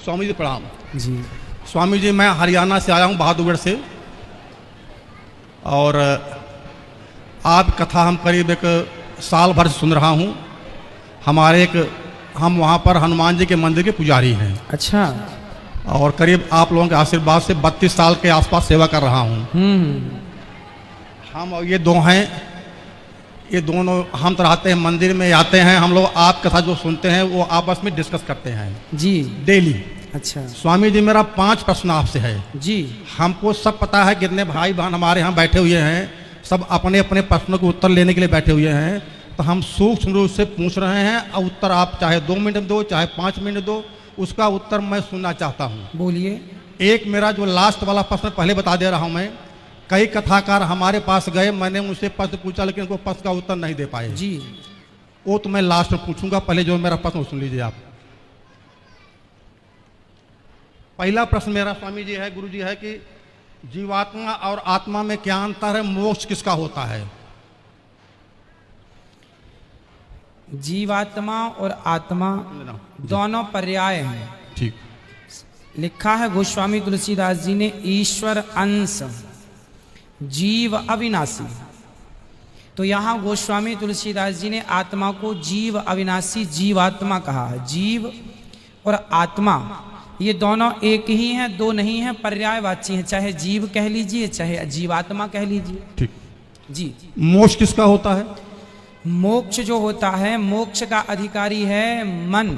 स्वामी जी प्रणाम जी। स्वामी जी। मैं हरियाणा से आया हूँ, बहादुरगढ़ से। और आप कथा हम करीब एक साल भर से सुन रहा हूँ। हम वहाँ पर हनुमान जी के मंदिर के पुजारी हैं। अच्छा। और करीब आप लोगों के आशीर्वाद से 32 साल के आसपास सेवा कर रहा हूँ। हम ये दो हैं, ये दोनों हम तो रहते हैं मंदिर में, आते हैं हम लोग। आप कथा जो सुनते हैं वो आपस में डिस्कस करते हैं जी डेली। अच्छा स्वामी जी, मेरा 5 प्रश्न आपसे है जी। हमको सब पता है, कितने भाई बहन हमारे यहाँ बैठे हुए हैं, सब अपने अपने प्रश्नों के उत्तर लेने के लिए बैठे हुए हैं। तो हम सूक्ष्म रूप से पूछ रहे हैं, और उत्तर आप चाहे 2 मिनट दो, चाहे 5 मिनट दो, उसका उत्तर मैं सुनना चाहता हूँ। बोलिए। एक मेरा जो लास्ट वाला प्रश्न पहले बता दे रहा हूँ मैं। कई कथाकार हमारे पास गए, मैंने उनसे प्रश्न पूछा लेकिन उनको प्रश्न का उत्तर नहीं दे पाए जी। वो तो मैं लास्ट में पूछूंगा, पहले जो मेरा प्रश्न सुन लीजिए आप। पहला प्रश्न मेरा स्वामी जी है, गुरु जी है कि जीवात्मा और आत्मा में क्या अंतर है, मोक्ष किसका होता है? जीवात्मा और आत्मा दोनों पर्याय हैं। ठीक। लिखा है गोस्वामी तुलसीदास जी ने, ईश्वर अंश जीव अविनाशी। तो यहाँ गोस्वामी तुलसीदास जी ने आत्मा को जीव अविनाशी, जीवात्मा कहा है। जीव और आत्मा ये दोनों एक ही हैं, दो नहीं हैं, पर्यायवाची हैं। चाहे जीव कह लीजिए, चाहे जीवात्मा कह लीजिए। ठीक जी। मोक्ष किसका होता है? मोक्ष जो होता है, मोक्ष का अधिकारी है मन।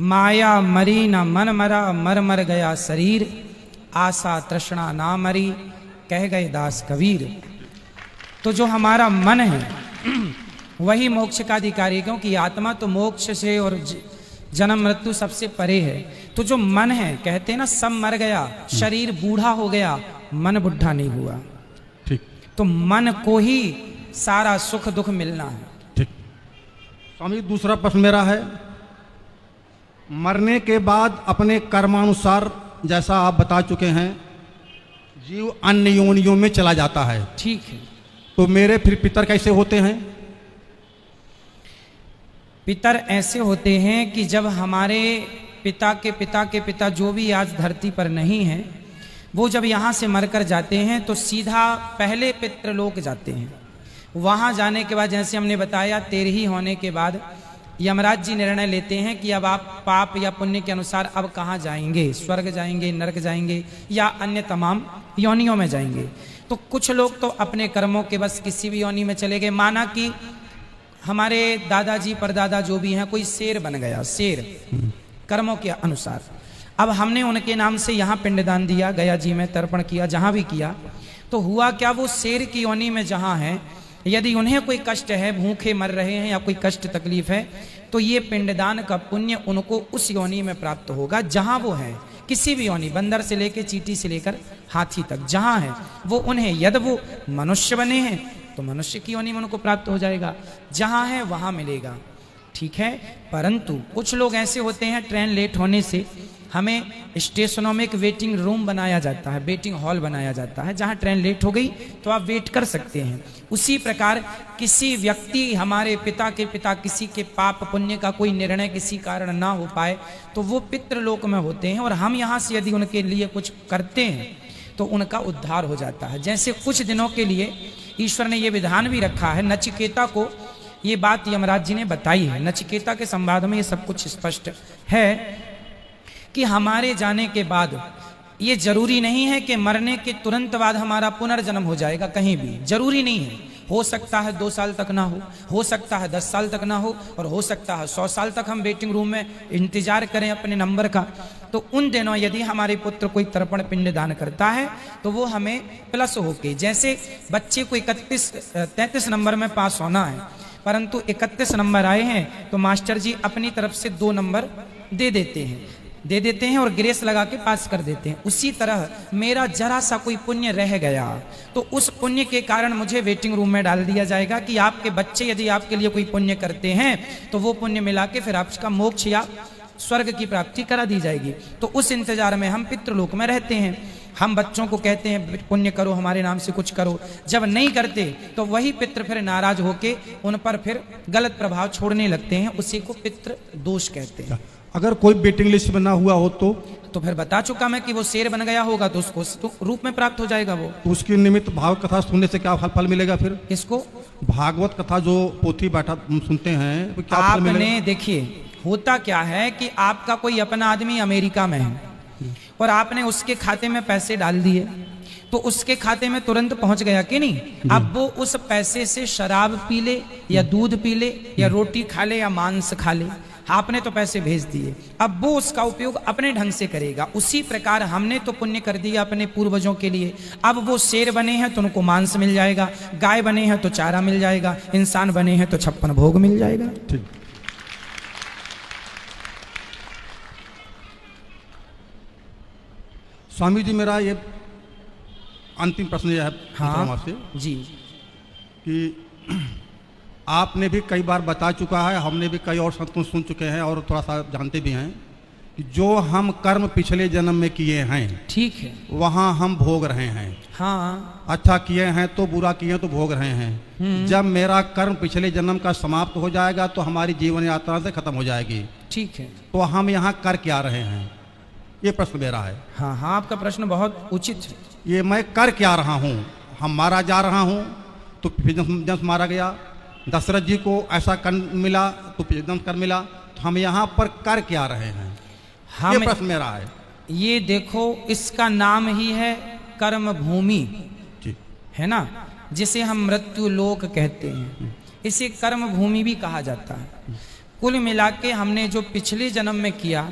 माया मरी न मन मरा, मर मर गया शरीर, आशा तृष्णा ना मरी, कह गए दास कबीर। तो जो हमारा मन है वही मोक्ष का अधिकारी, क्योंकि आत्मा तो मोक्ष से और जन्म मृत्यु सबसे परे है। तो जो मन है, कहते हैं ना सब मर गया, शरीर बूढ़ा हो गया, मन बुढ़ा नहीं हुआ। ठीक। तो मन को ही सारा सुख दुख मिलना है। ठीक। स्वामी, दूसरा प्रश्न मेरा है, मरने के बाद अपने कर्मानुसार, जैसा आप बता चुके हैं, जीव अन्य योनियों में चला जाता है। ठीक है। तो मेरे फिर पितर कैसे होते हैं? पितर ऐसे होते हैं कि जब हमारे पिता के पिता के पिता जो भी आज धरती पर नहीं है, वो जब यहाँ से मरकर जाते हैं तो सीधा पहले पितृलोक जाते हैं। वहाँ जाने के बाद, जैसे हमने बताया, 13 होने के बाद यमराज जी निर्णय लेते हैं कि अब आप पाप या पुण्य के अनुसार अब कहाँ जाएंगे, स्वर्ग जाएंगे, नरक जाएंगे, या अन्य तमाम योनियों में जाएंगे। तो कुछ लोग तो अपने कर्मों के बस किसी भी योनि में चले गए। माना कि हमारे दादाजी परदादा जो भी हैं, कोई शेर बन गया, शेर कर्मों के अनुसार। अब हमने उनके नाम से यहाँ पिंडदान दिया, गया जी में तर्पण किया, जहाँ भी किया, तो हुआ क्या, वो शेर की योनि में जहाँ है, यदि उन्हें कोई कष्ट है, भूखे मर रहे हैं या कोई कष्ट तकलीफ है, तो ये पिंडदान का पुण्य उनको उस योनि में प्राप्त होगा जहां वो है। किसी भी योनि, बंदर से लेकर चींटी से लेकर हाथी तक जहां है वो उन्हें, यदि वो मनुष्य बने हैं तो मनुष्य की योनि में उनको प्राप्त हो जाएगा, जहां है वहां मिलेगा। ठीक है। परंतु कुछ लोग ऐसे होते हैं, ट्रेन लेट होने से हमें स्टेशनों में एक वेटिंग रूम बनाया जाता है, वेटिंग हॉल बनाया जाता है, जहां ट्रेन लेट हो गई तो आप वेट कर सकते हैं। उसी प्रकार किसी व्यक्ति, हमारे पिता के पिता, किसी के पाप पुण्य का कोई निर्णय किसी कारण ना हो पाए तो वो पितृलोक में होते हैं, और हम यहाँ से यदि उनके लिए कुछ करते हैं तो उनका उद्धार हो जाता है। जैसे कुछ दिनों के लिए ईश्वर ने ये विधान भी रखा है, नचिकेता को ये बात यमराज जी ने बताई है। नचिकेता के संवाद में ये सब कुछ स्पष्ट है कि हमारे जाने के बाद ये जरूरी नहीं है कि मरने के तुरंत बाद हमारा पुनर्जन्म हो जाएगा, कहीं भी जरूरी नहीं है। हो सकता है 2 साल तक ना हो सकता है 10 साल तक ना हो, और हो सकता है 100 साल तक हम वेटिंग रूम में इंतजार करें अपने नंबर का। तो उन दिनों यदि हमारे पुत्र कोई तर्पण पिंड दान करता है तो वो हमें प्लस होके, जैसे बच्चे को 33 नंबर में पास होना है, परंतु 31 नंबर आए हैं तो मास्टर जी अपनी तरफ से 2 नंबर दे देते हैं और ग्रेस लगा के पास कर देते हैं। उसी तरह मेरा जरा सा कोई पुण्य रह गया तो उस पुण्य के कारण मुझे वेटिंग रूम में डाल दिया जाएगा कि आपके बच्चे यदि आपके लिए कोई पुण्य करते हैं तो वो पुण्य मिला के फिर आपका मोक्ष या स्वर्ग की प्राप्ति करा दी जाएगी। तो उस इंतजार में हम पितृलोक में रहते हैं। हम बच्चों को कहते हैं पुण्य करो, हमारे नाम से कुछ करो। जब नहीं करते तो वही पितृ फिर नाराज होके उन पर फिर गलत प्रभाव छोड़ने लगते हैं, उसी को पितृ दोष कहते हैं। अगर कोई वेटिंग लिस्ट में ना हुआ हो तो फिर बता चुका मैं कि वो शेर बन गया होगा तो उसको तो रूप में प्राप्त हो जाएगा वो। तो उसके निमित्त भागवत कथा सुनने से क्या फल मिलेगा फिर? किसको? भागवत कथा जो पोथी बैठा सुनते हैं तो क्या फल मिलेगा? आपने देखिए होता क्या है कि आपका कोई अपना आदमी अमेरिका में है और आपने उसके खाते में पैसे डाल दिए तो उसके खाते में तुरंत पहुंच गया कि नहीं? अब वो उस पैसे से शराब पी ले या दूध पी ले या रोटी खा ले या मांस खा ले, आपने तो पैसे भेज दिए, अब वो उसका उपयोग अपने ढंग से करेगा। उसी प्रकार हमने तो पुण्य कर दिया अपने पूर्वजों के लिए, अब वो शेर बने हैं तो उनको मांस मिल जाएगा, गाय बने हैं तो चारा मिल जाएगा, इंसान बने हैं तो 56 भोग मिल जाएगा। ठीक। स्वामी जी मेरा ये अंतिम प्रश्न यह है आपसे जी कि आपने भी कई बार बता चुका है, हमने भी कई और संतों सुन चुके हैं और थोड़ा सा जानते भी हैं कि जो हम कर्म पिछले जन्म में किए हैं, ठीक है, वहाँ हम भोग रहे हैं। हाँ, अच्छा किए हैं तो बुरा किए हैं तो भोग रहे हैं। जब मेरा कर्म पिछले जन्म का समाप्त हो जाएगा तो हमारी जीवन यात्रा से खत्म हो जाएगी, ठीक है, तो हम यहाँ कर क्या रहे हैं? ये प्रश्न मेरा है। हाँ हाँ, आपका प्रश्न बहुत उचित है। ये मैं कर क्या रहा हूँ? हम मारा जा रहा हूँ तो जन्म मारा गया, दशरथ जी को ऐसा कर मिला तो जन्म कर मिला, तो हम यहाँ पर कर क्या रहे हैं? ये प्रश्न मेरा है। ये देखो इसका नाम ही है कर्म भूमि, है ना, जिसे हम मृत्यु लोक कहते हैं, इसे कर्म भूमि भी कहा जाता है। कुल मिला के हमने जो पिछले जन्म में किया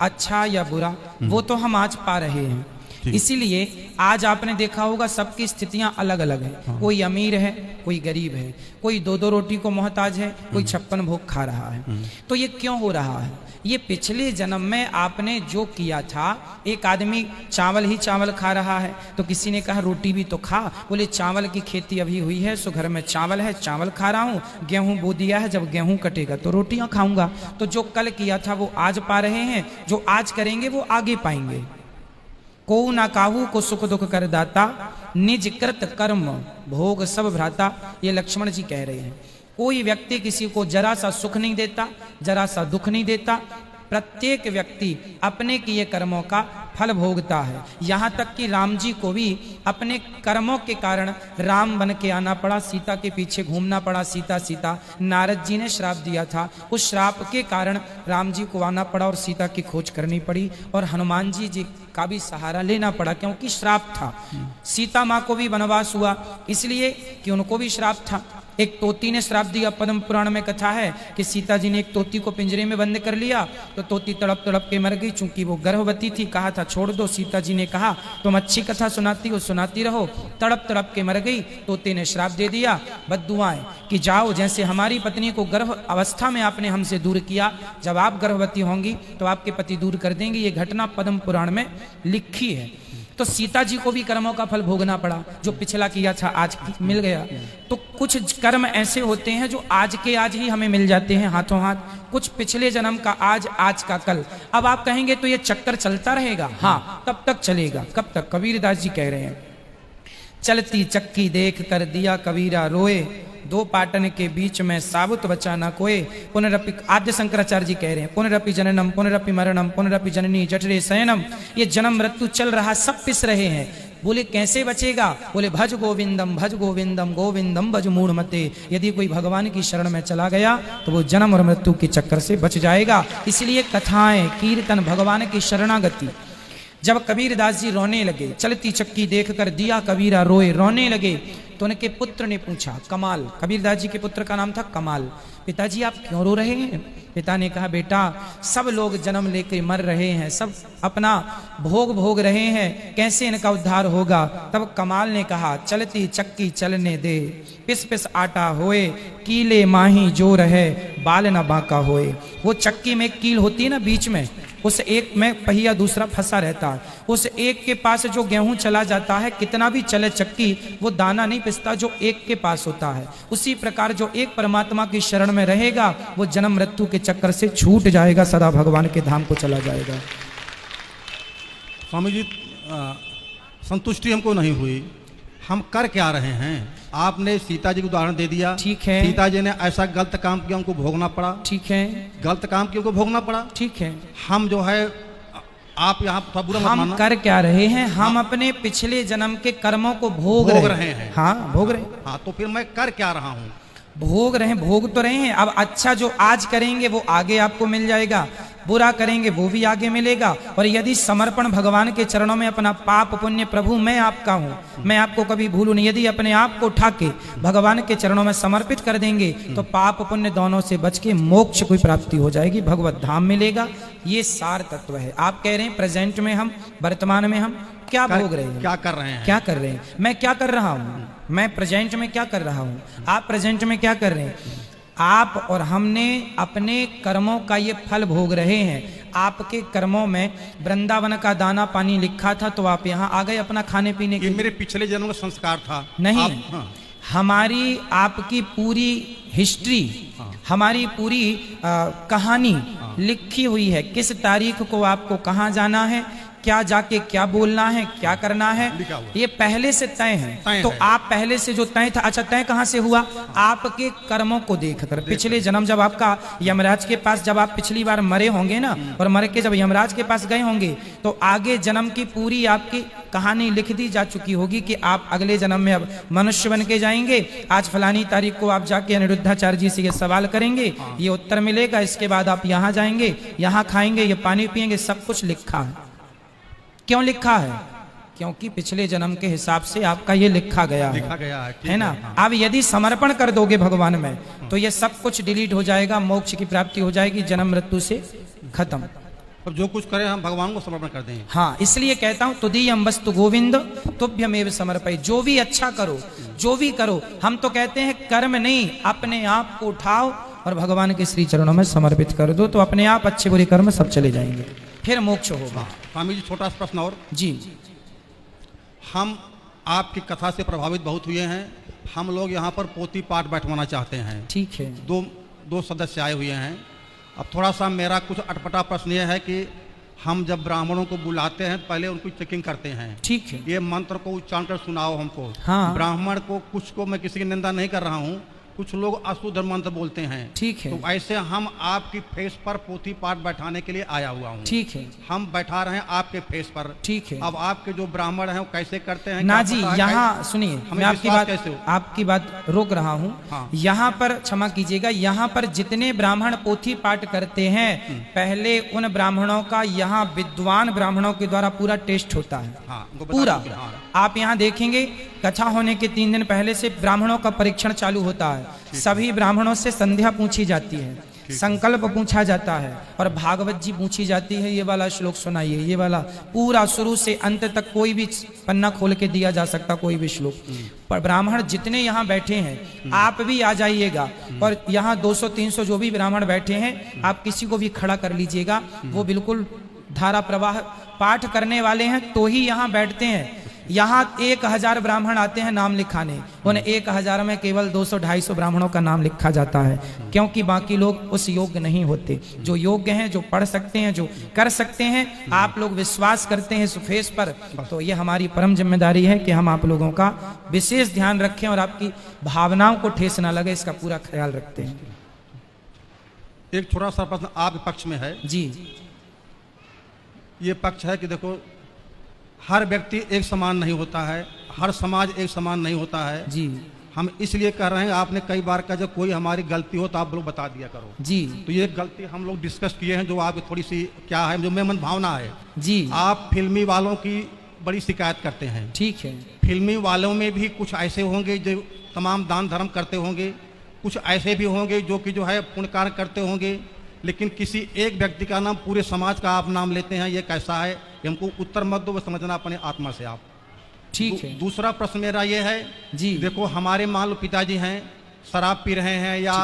अच्छा या बुरा वो तो हम आज पा रहे हैं। इसीलिए आज आपने देखा होगा सबकी स्थितियां अलग अलग है, कोई अमीर है कोई गरीब है, कोई 2-2 रोटी को मोहताज है, कोई 56 भोग खा रहा है। तो ये क्यों हो रहा है? ये पिछले जन्म में आपने जो किया था, एक आदमी चावल ही चावल खा रहा है तो किसी ने कहा रोटी भी तो खा, बोले चावल की खेती अभी हुई है सो घर में चावल है, चावल खा रहा हूँ, गेहूं बो दिया है, जब गेहूं कटेगा तो रोटियां खाऊंगा। तो जो कल किया था वो आज पा रहे हैं, जो आज करेंगे वो आगे पाएंगे। को ना काहू को सुख दुख कर दाता, निज कृत कर्म भोग सब भ्राता, ये लक्ष्मण जी कह रहे हैं। कोई व्यक्ति किसी को जरा सा सुख नहीं देता, जरा सा दुख नहीं देता, प्रत्येक व्यक्ति अपने किए कर्मों का फल भोगता है। यहाँ तक कि राम जी को भी अपने कर्मों के कारण राम बन के आना पड़ा, सीता के पीछे घूमना पड़ा, सीता सीता। नारद जी ने श्राप दिया था, उस श्राप के कारण राम जी को आना पड़ा और सीता की खोज करनी पड़ी, और हनुमान जी का भी सहारा लेना पड़ा क्योंकि श्राप था। सीता माँ को भी वनवास हुआ इसलिए कि उनको भी श्राप था। एक तोती ने श्राप दिया, पद्म पुराण में कथा है कि सीता जी ने एक तोती को पिंजरे में बंद कर लिया तो तोती तड़प तड़प के मर गई, चूंकि वो गर्भवती थी। कहा था छोड़ दो, सीता जी ने कहा तुम अच्छी कथा सुनाती हो सुनाती रहो, तड़प तड़प के मर गई। तोते ने श्राप दे दिया, बद्दुआएं कि जाओ, जैसे हमारी पत्नी को गर्भ अवस्था में आपने हमसे दूर किया, जब आप गर्भवती होंगी तो आपके पति दूर कर देंगे। ये घटना पद्म पुराण में लिखी है। तो सीता जी को भी कर्मों का फल भोगना पड़ा, जो पिछला किया था आज मिल गया। तो कुछ कर्म ऐसे होते हैं जो आज के आज ही हमें मिल जाते हैं हाथों हाथ, कुछ पिछले जन्म का आज, आज का कल। अब आप कहेंगे तो ये चक्कर चलता रहेगा? हाँ, तब तक चलेगा। कब तक? कबीरदास जी कह रहे हैं, चलती चक्की देख कर दिया कबीरा रोए, दो पाटन के बीच में साबुत बचा न कोय। पुनरपि, आद्य शंकराचार्य जी कह रहे हैं, पुनरपि जननम पुनरपि मरणम पुनरपि जननी जठरे शयनम। ये जन्म मृत्यु चल रहा, सब पिस रहे हैं। बोले कैसे बचेगा? बोले भज गोविंदम गोविंदम भज मूढ़ मते। यदि कोई भगवान की शरण में चला गया तो वो जन्म और मृत्यु के चक्कर से बच जाएगा। इसलिए कथाएं, कीर्तन, भगवान की शरणागति। जब कबीरदास जी रोने लगे, चलती चक्की देखकर दिया कबीरा रोए, रोने लगे, तो उनके पुत्र ने पूछा, कमाल, कबीरदास जी के पुत्र का नाम था कमाल, पिताजी आप क्यों रो रहे हैं? पिता ने कहा, बेटा सब लोग जन्म लेके मर रहे हैं, सब अपना भोग भोग रहे हैं, कैसे इनका उद्धार होगा? तब कमाल ने कहा, चलती चक्की चलने दे, पिस पिस आटा होए, कीले माही जो रहे, बाल न बांका होए। वो चक्की में एक कील होती है ना बीच में, उस एक में पहिया दूसरा फंसा रहता है, उस एक के पास जो गेहूं चला जाता है, कितना भी चले चक्की वो दाना नहीं पिसता जो एक के पास होता है। उसी प्रकार जो एक परमात्मा की शरण में रहेगा वो जन्म मृत्यु के चक्कर से छूट जाएगा, सदा भगवान के धाम को चला जाएगा। स्वामी जी, संतुष्टि हमको नहीं हुई। हम कर क्या रहे हैं? आपने सीता जी का उदाहरण दे दिया। ठीक है। सीता जी ने ऐसा गलत काम किया, उनको भोगना पड़ा। ठीक है। गलत काम किया, उनको भोगना पड़ा। ठीक है। हम जो है, आप यहाँ थोड़ा बुरा मत हम मानना। कर क्या रहे हैं? हम अपने पिछले जन्म के कर्मों को भोग रहे हैं। हाँ, भोग रहे हैं। हाँ, तो फिर मैं कर क्या रहा हूँ? भोग रहे हैं, भोग तो रहे हैं। अब अच्छा जो आज करेंगे वो आगे आपको मिल जाएगा, बुरा करेंगे वो भी आगे मिलेगा। और यदि समर्पण भगवान के चरणों में अपना पाप पुण्य, प्रभु मैं आपका हूँ, मैं आपको कभी भूलूं नहीं, यदि अपने आप को उठा के भगवान के चरणों में समर्पित कर देंगे तो पाप पुण्य दोनों से बच के मोक्ष की प्राप्ति हो जाएगी, भगवत धाम मिलेगा। ये सार तत्व है। आप कह रहे हैं प्रेजेंट में हम, वर्तमान में हम क्या भोग रहे हैं, क्या कर रहे हैं? क्या कर रहे हैं? मैं क्या कर रहा हूँ? मैं प्रेजेंट में क्या कर रहा हूँ? आप प्रेजेंट में क्या कर रहे हैं? आप और हमने अपने कर्मों का ये फल भोग रहे हैं। आपके कर्मों में वृंदावन का दाना पानी लिखा था तो आप यहाँ आ गए अपना खाने पीने के। ये मेरे पिछले जन्म का संस्कार था। नहीं, हाँ। हमारी आपकी पूरी हिस्ट्री, हाँ। हमारी पूरी कहानी लिखी हुई है। किस तारीख को आपको कहाँ जाना है, क्या जाके क्या बोलना है, क्या करना है, ये पहले से तय है। तो आप पहले से जो तय था, अच्छा तय कहाँ से हुआ? आपके कर्मों को देखकर। पिछले जन्म जब आपका यमराज के पास, जब आप पिछली बार मरे होंगे ना, और मर के जब यमराज के पास गए होंगे तो आगे जन्म की पूरी आपकी कहानी लिख दी जा चुकी होगी कि आप अगले जन्म में अब मनुष्य बन के जाएंगे। आज फलानी तारीख को आप जाके अनिरुद्धाचार्य जी से ये सवाल करेंगे, ये उत्तर मिलेगा, इसके बाद आप यहाँ जाएंगे, यहाँ खाएंगे, ये पानी पिएंगे, सब कुछ लिखा है। क्यों लिखा है? क्योंकि पिछले जन्म के हिसाब से आपका ये लिखा गया है ना। अब यदि समर्पण कर दोगे भगवान में तो ये सब कुछ डिलीट हो जाएगा, मोक्ष की प्राप्ति हो जाएगी, जन्म मृत्यु से खत्म। अब जो कुछ करें हम भगवान को समर्पण कर दें। हाँ, इसलिए कहता हूं तुदीयम वस्तु गोविंद तुभ्यमेव समर्पय। जो भी अच्छा करो, जो भी करो, हम तो कहते हैं कर्म नहीं, अपने आप को उठाओ और भगवान के श्री चरणों में समर्पित कर दो तो अपने आप अच्छे बुरे कर्म सब चले जाएंगे, फिर मोक्ष होगा। स्वामी जी, छोटा सा प्रश्न और जी। हम आपकी कथा से प्रभावित बहुत हुए हैं। हम लोग यहाँ पर पोथी पाठ बैठवाना चाहते हैं। ठीक है। दो सदस्य आए हुए हैं। अब थोड़ा सा मेरा कुछ अटपटा प्रश्न ये है कि हम जब ब्राह्मणों को बुलाते हैं पहले उनको चेकिंग करते हैं। ठीक है। ये मंत्र को उच्चारण कर सुनाओ हमको। हाँ। ब्राह्मण को, कुछ को, मैं किसी की निंदा नहीं कर रहा हूँ, कुछ लोग अशुद्ध मंत्र बोलते हैं। ठीक है। तो ऐसे हम आपकी फेस पर पोथी पाठ बैठाने के लिए आया हुआ हूँ। ठीक है। हम बैठा रहे हैं आपके फेस पर। ठीक है। अब आपके जो ब्राह्मण हैं वो कैसे करते हैं ना जी, यहाँ सुनिए, मैं आपकी बात रोक रहा हूँ। हाँ। यहाँ पर क्षमा कीजिएगा, यहाँ पर जितने ब्राह्मण पोथी पाठ करते हैं पहले उन ब्राह्मणों का यहाँ विद्वान ब्राह्मणों के द्वारा पूरा टेस्ट होता है। हाँ, पूरा। हाँ। आप यहाँ देखेंगे कथा होने के 3 दिन पहले से ब्राह्मणों का परीक्षण चालू होता है। सभी ब्राह्मणों से संध्या पूछी जाती है, संकल्प पूछा जाता है और भागवत जी पूछी जाती है। ये वाला श्लोक सुनाइए, ये वाला पूरा शुरू से अंत तक कोई भी पन्ना खोल के दिया जा सकता, कोई भी श्लोक। पर ब्राह्मण जितने यहाँ बैठे हैं, आप भी आ जाइएगा और यहाँ 200-300 जो भी ब्राह्मण बैठे हैं, आप किसी को भी खड़ा कर लीजिएगा। वो बिल्कुल धारा प्रवाह पाठ करने वाले हैं तो ही यहाँ बैठते हैं। यहाँ 1000 ब्राह्मण आते हैं नाम लिखाने, उन 1000 में केवल 200-250 ब्राह्मणों का नाम लिखा जाता है, क्योंकि बाकी लोग उस योग्य नहीं होते। जो योग्य हैं, जो पढ़ सकते हैं, जो कर सकते हैं, आप लोग विश्वास करते हैं इस फेस पर, तो ये हमारी परम जिम्मेदारी है कि हम आप लोगों का विशेष ध्यान रखें और आपकी भावनाओं को ठेस ना लगे, इसका पूरा ख्याल रखते हैं। एक छोटा सा प्रश्न आपके पक्ष में है जी। ये पक्ष है कि देखो, हर व्यक्ति एक समान नहीं होता है, हर समाज एक समान नहीं होता है जी। हम इसलिए कह रहे हैं, आपने कई बार कहा जब कोई हमारी गलती हो तो आप लोग बता दिया करो जी। तो ये गलती हम लोग डिस्कस किए हैं, जो आपकी थोड़ी सी क्या है, जो मन भावना है जी। आप फिल्मी वालों की बड़ी शिकायत करते हैं। ठीक है। फिल्मी वालों में भी कुछ ऐसे होंगे जो तमाम दान धर्म करते होंगे, कुछ ऐसे भी होंगे जो कि जो है पुण्य कार्य करते होंगे, लेकिन किसी एक व्यक्ति का नाम, पूरे समाज का आप नाम लेते हैं, ये कैसा है? हमको उत्तर मत दो, वो समझना अपने आत्मा से आप। ठीक है। दूसरा प्रश्न मेरा ये है जी। देखो, हमारे मान लो पिताजी हैं, शराब पी रहे हैं या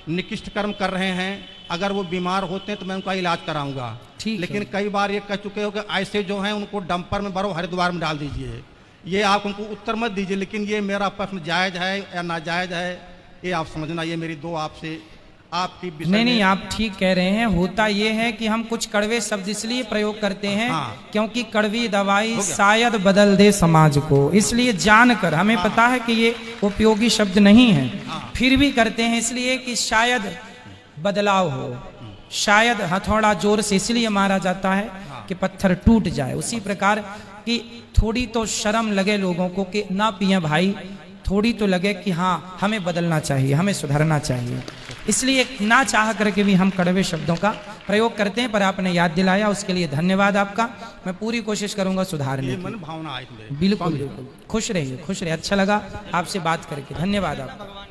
निकृष्ट कर्म कर रहे हैं, अगर वो बीमार होते हैं तो मैं उनका इलाज कराऊंगा। लेकिन कई बार ये कह चुके हो कि ऐसे जो हैं उनको डंपर में भरो, हरिद्वार में डाल दीजिए। ये आप उनको उत्तर मत दीजिए, लेकिन ये मेरा प्रश्न जायज़ है या नाजायज़ है, ये आप समझना। ये मेरी दो आपसे आपकी विषय नहीं नहीं, में- आप ठीक कह रहे हैं। होता ये है कि हम कुछ कड़वे शब्द इसलिए प्रयोग करते हैं हाँ। क्योंकि कड़वी दवाई शायद बदल दे समाज को, इसलिए जानकर हमें पता है कि ये उपयोगी शब्द नहीं है, फिर भी करते हैं इसलिए कि शायद बदलाव हो, शायद हथौड़ा जोर से इसलिए मारा जाता है कि पत्थर टूट जाए। उसी प्रकार कि थोड़ी तो शर्म लगे लोगों को कि ना पिए भाई, थोड़ी तो लगे कि हाँ हमें बदलना चाहिए, हमें सुधरना चाहिए, इसलिए ना चाह करके भी हम कड़वे शब्दों का प्रयोग करते हैं। पर आपने याद दिलाया, उसके लिए धन्यवाद आपका। मैं पूरी कोशिश करूंगा सुधारने ये की। मन भावना आई इसमें। बिल्कुल बिल्कुल, खुश रहिए, खुश रहिए। अच्छा लगा आपसे बात करके, धन्यवाद आपका।